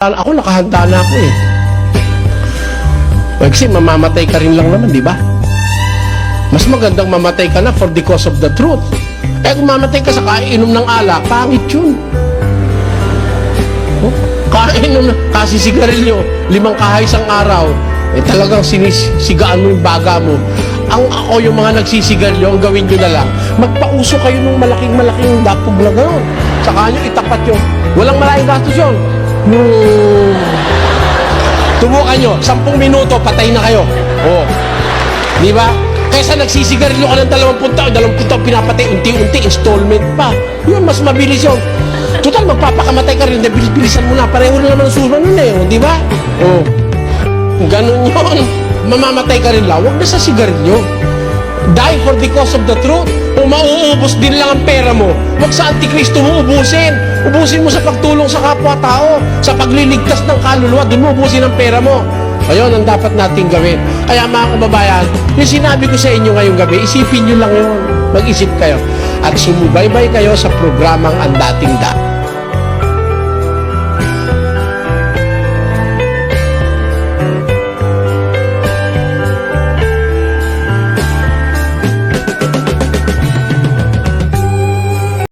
Ako nakahanda na ako eh. Kasi mamamatay ka rin lang naman, di ba? Mas magandang mamatay ka na for the cause of the truth. Eh kung mamatay ka sa kainom ng alak, pangit yun. Oh, kainom na, kasi sigarilyo, 5 kahay isang araw, eh talagang sinisigaan mo yung baga mo. Ako yung mga nagsisigarilyo, ang gawin nyo na lang, magpauso kayo ng malaking dapog na gano'n. Saka nyo itapat yung, walang malaking gastos yun. Tubukan nyo, 10 minuto, patay na kayo. Oh. Di ba? Kaysa nagsisigarilyo ka ng 20 taon, pinapatay, unti-unti, installment pa. Yun, mas mabilis yun. Total, magpapakamatay ka rin, bilis-bilisan mo na, pareho na naman ang susunod nun eh, di ba? Oh. Ganun yun. Mamamatay ka rin lang, huwag na sa sigarilyo. Die for the cause of the truth. Kung mauubos din lang ang pera mo, huwag sa Antikristo mo ubusin. Ubusin mo sa pagtulong sa kapwa-tao, sa pagliligtas ng kaluluwa, doon mo ubusin ang pera mo. Ayun ang dapat nating gawin. Kaya mga kababayan, yung sinabi ko sa inyo ngayong gabi, isipin nyo lang yun. Mag-isip kayo. At sumubaybay kayo sa programang Ang Dating Da.